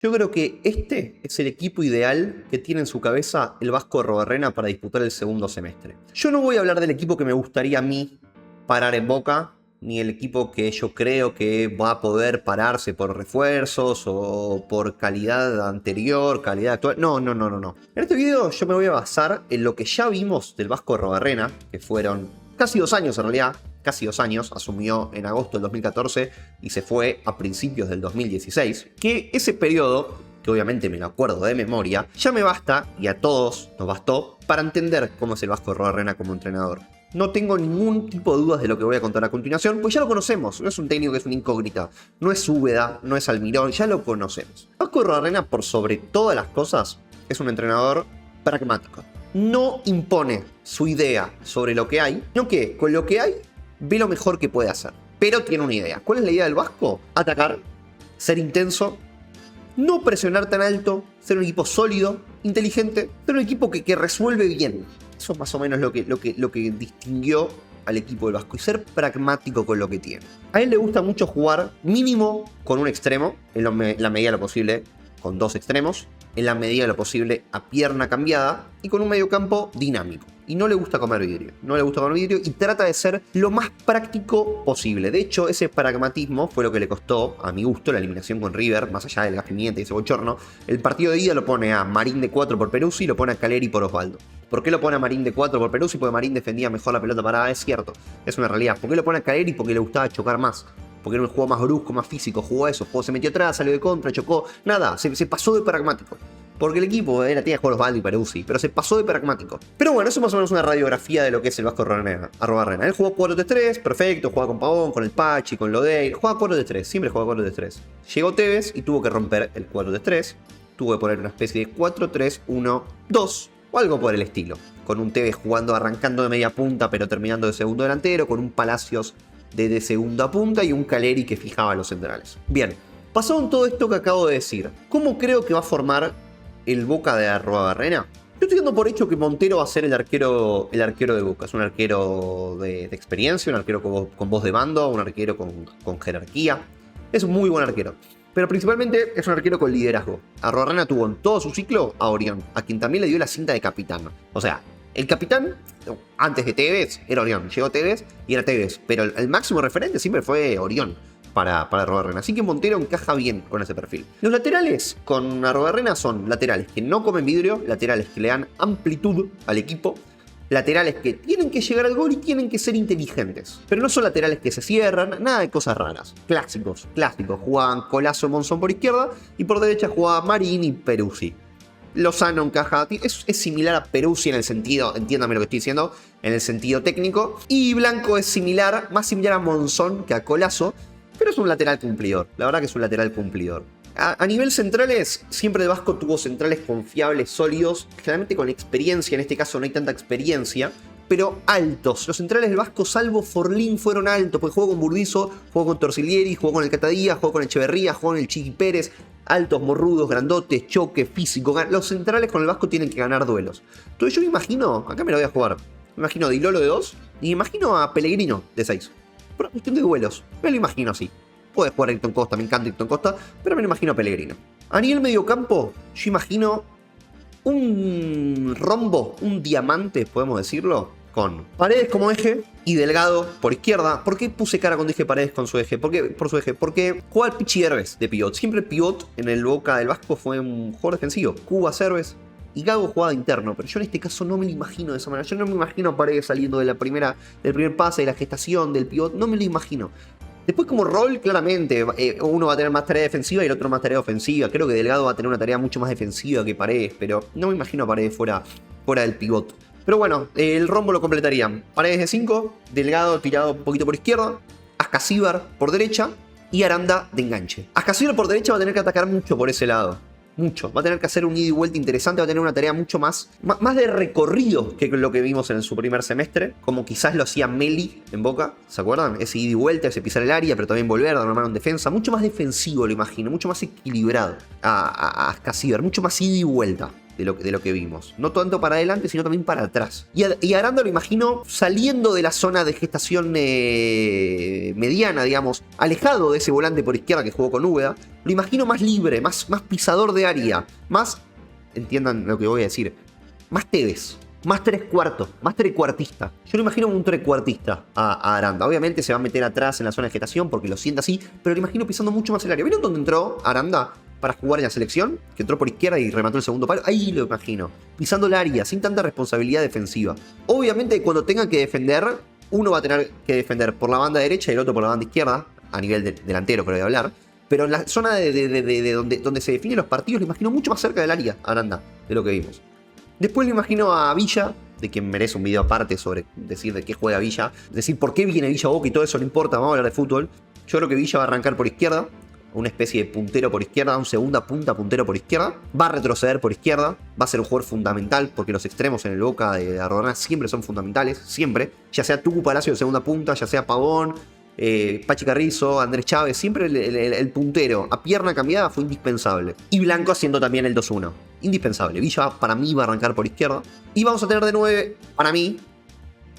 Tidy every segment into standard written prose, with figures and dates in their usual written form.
Yo creo que este es el equipo ideal que tiene en su cabeza el Vasco Arruabarrena para disputar el segundo semestre. Yo no voy a hablar del equipo que me gustaría a mí parar en Boca, ni el equipo que yo creo que va a poder pararse por refuerzos o por calidad anterior, calidad actual. No. En este video yo me voy a basar en lo que ya vimos del Vasco Arruabarrena, que fueron casi 2 años en realidad. Casi 2 años, asumió en agosto del 2014 y se fue a principios del 2016, que ese periodo, que obviamente me lo acuerdo de memoria, ya me basta, y a todos nos bastó, para entender cómo es el Vasco Arruabarrena como entrenador. No tengo ningún tipo de dudas de lo que voy a contar a continuación, pues ya lo conocemos, no es un técnico que es una incógnita, no es Úbeda, no es Almirón, ya lo conocemos. Vasco Arruabarrena, por sobre todas las cosas, es un entrenador pragmático. No impone su idea sobre lo que hay, sino que con lo que hay ve lo mejor que puede hacer. Pero tiene una idea. ¿Cuál es la idea del Vasco? Atacar, ser intenso, no presionar tan alto, ser un equipo sólido, inteligente, ser un equipo que resuelve bien. Eso es más o menos lo que distinguió al equipo del Vasco, y ser pragmático con lo que tiene. A él le gusta mucho jugar mínimo con un extremo, en la medida de lo posible con 2 extremos, en la medida de lo posible a pierna cambiada y con un mediocampo dinámico. Y no le gusta comer vidrio, y trata de ser lo más práctico posible. De hecho, ese pragmatismo fue lo que le costó, a mi gusto, la eliminación con River, más allá del gas pimienta y ese bochorno. El partido de ida lo pone a Marín de 4 por Peruzzi y lo pone a Caleri por Osvaldo. ¿Por qué lo pone a Marín de 4 por Peruzzi? Porque Marín defendía mejor la pelota parada, es cierto, es una realidad. ¿Por qué lo pone a Caleri? Porque le gustaba chocar más. Porque era un juego más brusco, más físico, jugó eso, se metió atrás, salió de contra, chocó, nada, se pasó de pragmático. Porque el equipo tenía que jugar Osvaldo y Peruzzi, pero se pasó de pragmático. Pero bueno, eso es más o menos una radiografía de lo que es el Vasco Arruabarrena. Él jugó 4-3-3, perfecto, jugaba con Pavón, con el Pachi, con Lodey, jugaba 4-3-3, siempre jugaba 4-3-3. Llegó Tevez y tuvo que romper el 4-3-3, tuvo que poner una especie de 4-3-1-2 o algo por el estilo. Con un Tevez jugando, arrancando de media punta pero terminando de segundo delantero, con un Palacios de segunda punta y un Caleri que fijaba los centrales. Bien, pasado en todo esto que acabo de decir, ¿cómo creo que va a formar el Boca de Arruabarrena? Yo estoy dando por hecho que Montero va a ser el arquero de Boca. Es un arquero de experiencia, un arquero con voz de mando, un arquero con jerarquía. Es un muy buen arquero. Pero principalmente es un arquero con liderazgo. Arruabarrena tuvo en todo su ciclo a Orión, a quien también le dio la cinta de capitán. O sea, el capitán, antes de Tevez, era Orión. Llegó Tevez y era Tevez. Pero el máximo referente siempre fue Orión para Arruabarrena. Así que Montero encaja bien con ese perfil. Los laterales con Arruabarrena son laterales que no comen vidrio, laterales que le dan amplitud al equipo, laterales que tienen que llegar al gol y tienen que ser inteligentes. Pero no son laterales que se cierran, nada de cosas raras. Clásicos. Jugaban Colazo, Monzón por izquierda y por derecha jugaba Marín y Peruzzi. Lozano encaja, es similar a Peruzzi en el sentido, entiéndame lo que estoy diciendo, en el sentido técnico. Y Blanco es similar, más similar a Monzón que a Colazo, pero es un lateral cumplidor. La verdad que es un lateral cumplidor. A nivel centrales, siempre el Vasco tuvo centrales confiables, sólidos, generalmente con experiencia. En este caso no hay tanta experiencia, pero altos. Los centrales del Vasco, salvo Forlín, fueron altos, porque jugó con Burdizo, jugó con Torsiglieri, jugó con el Catadía, jugó con Echeverría, jugó con el Chiqui Pérez. Altos, morrudos, grandotes, choque, físico. Los centrales con el Vasco tienen que ganar duelos. Entonces yo me imagino, acá me lo voy a jugar, me imagino a Di Lolo de 2 y me imagino a Pellegrino de 6. Por una cuestión de duelos, me lo imagino así. Puede jugar a Ayrton Costa, me encanta Ayrton Costa, pero me lo imagino a Pellegrino. A nivel mediocampo, yo imagino un rombo, un diamante, podemos decirlo, con Paredes como eje y Delgado por izquierda. ¿Por qué puse cara cuando dije Paredes con su eje? Por su eje. Porque juega al Pichi Herbes de pivot. Siempre el pivot en el Boca del Vasco fue un jugador defensivo. Cuba, Herbes y Gago jugaba de interno. Pero yo en este caso no me lo imagino de esa manera. Yo no me imagino a Paredes saliendo del primer pase, de la gestación, del pivot. No me lo imagino. Después como rol, claramente, uno va a tener más tarea defensiva y el otro más tarea ofensiva. Creo que Delgado va a tener una tarea mucho más defensiva que Paredes, pero no me imagino a Paredes fuera del pivot. Pero bueno, el rombo lo completarían Paredes de 5, Delgado tirado un poquito por izquierda, Ascasíbar por derecha y Aranda de enganche. Ascasíbar por derecha va a tener que atacar mucho por ese lado. Mucho. Va a tener que hacer un ida y vuelta interesante, va a tener una tarea mucho más de recorrido que lo que vimos en su primer semestre, como quizás lo hacía Meli en Boca, ¿se acuerdan? Ese ida y vuelta, ese pisar el área, pero también volver, dar una mano en defensa, mucho más defensivo lo imagino, mucho más equilibrado a Ascasíbar, mucho más ida y vuelta. de lo que vimos. No tanto para adelante, sino también para atrás. Y Aranda lo imagino saliendo de la zona de gestación mediana, digamos, alejado de ese volante por izquierda que jugó con Úbeda. Lo imagino más libre, más pisador de área, más, entiendan lo que voy a decir, más Tevez. Más tres cuartos, más trecuartista. Yo lo imagino como un trecuartista a Aranda. Obviamente se va a meter atrás en la zona de gestación porque lo siente así, pero lo imagino pisando mucho más el área. ¿Vieron dónde entró Aranda para jugar en la selección? Que entró por izquierda y remató el segundo palo. Ahí lo imagino, pisando el área, sin tanta responsabilidad defensiva. Obviamente cuando tenga que defender, uno va a tener que defender por la banda derecha y el otro por la banda izquierda, a nivel delantero creo de hablar. Pero en la zona de donde se definen los partidos, lo imagino mucho más cerca del área, Aranda, de lo que vimos. Después le imagino a Villa, de quien merece un video aparte sobre decir de qué juega Villa, decir por qué viene Villa a Boca y todo eso no importa, vamos a hablar de fútbol. Yo creo que Villa va a arrancar por izquierda, una especie de puntero por izquierda, un segunda punta puntero por izquierda, va a retroceder por izquierda, va a ser un jugador fundamental porque los extremos en el Boca de Arroyo siempre son fundamentales, siempre, ya sea Tucu Palacio de segunda punta, ya sea Pavón, Pachi Carrizo, Andrés Chávez, siempre el puntero a pierna cambiada fue indispensable. Y Blanco haciendo también el 2-1. Indispensable. Villa para mí va a arrancar por izquierda. Y vamos a tener de 9, para mí,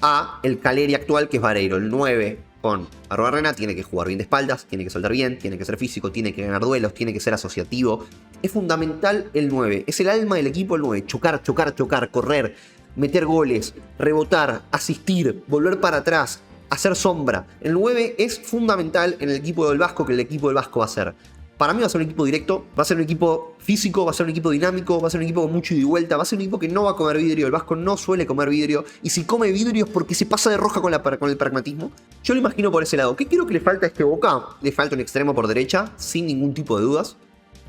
a el Caleri actual, que es Vareiro. El 9 con Arruabarrena tiene que jugar bien de espaldas, tiene que saltar bien, tiene que ser físico, tiene que ganar duelos, tiene que ser asociativo. Es fundamental el 9. Es el alma del equipo el 9. Chocar, chocar, chocar, correr, meter goles, rebotar, asistir, volver para atrás, hacer sombra. El 9 es fundamental en el equipo del Vasco, que el equipo del Vasco va a ser. Para mí va a ser un equipo directo, va a ser un equipo físico, va a ser un equipo dinámico, va a ser un equipo con mucho ida y vuelta, va a ser un equipo que no va a comer vidrio. El Vasco no suele comer vidrio, y si come vidrio es porque se pasa de roja con el pragmatismo. Yo lo imagino por ese lado. ¿Qué creo que le falta a este Boca? Le falta un extremo por derecha, sin ningún tipo de dudas.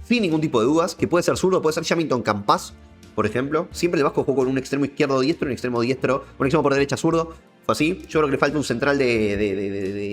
Sin ningún tipo de dudas, que puede ser zurdo, puede ser Jamilton Campas, por ejemplo. Siempre el Vasco jugó con un extremo izquierdo diestro, un extremo diestro, un extremo por derecha zurdo. Fue así. Yo creo que le falta un central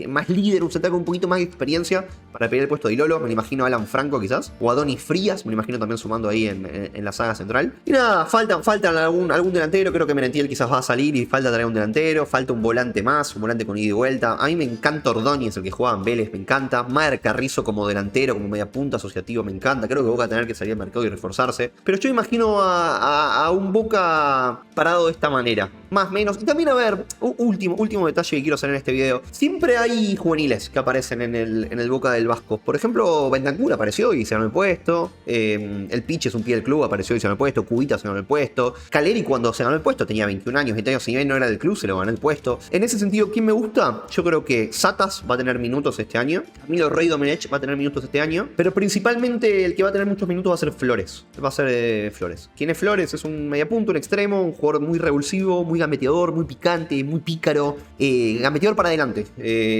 más líder, un central con un poquito más de experiencia para pelear el puesto de Ilolo. Me lo imagino a Alan Franco quizás. O a Donis Frías, me lo imagino también sumando ahí en la saga central. Y nada, falta algún delantero. Creo que Merentiel quizás va a salir y falta traer un delantero. Falta un volante más, un volante con ida y vuelta. A mí me encanta Ordóñez, el que jugaba en Vélez, me encanta. Maher Carrizo como delantero, como media punta asociativo, me encanta. Creo que Boca va a tener que salir al mercado y reforzarse. Pero yo imagino a un Boca parado de esta manera. Más o menos. Y también, a ver, último detalle que quiero hacer en este video. Siempre hay juveniles que aparecen en el Boca del Vasco. Por ejemplo, Bentancur apareció y se ganó el puesto. El Piche es un pie del club, apareció y se ganó el puesto. Cubita se ganó el puesto. Caleri cuando se ganó el puesto tenía 21 años, 20 años. Si bien no era del club, se lo ganó el puesto. En ese sentido, ¿quién me gusta? Yo creo que Satas va a tener minutos este año. Camilo Rey Domenech va a tener minutos este año. Pero principalmente el que va a tener muchos minutos va a ser Flores. Va a ser Flores. ¿Quién es Flores? Es un mediapunto, un extremo, un jugador muy revulsivo, muy gambeteador, muy picante, muy pícaro. Gambeteador para adelante.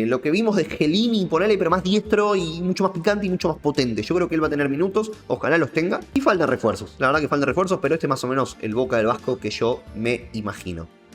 Lo que vimos de Gelini, ponele, pero más diestro y mucho más picante y mucho más potente. Yo creo que él va a tener minutos, ojalá los tenga. Y faltan refuerzos, la verdad que faltan refuerzos, pero este es más o menos el Boca del Vasco que yo me imagino.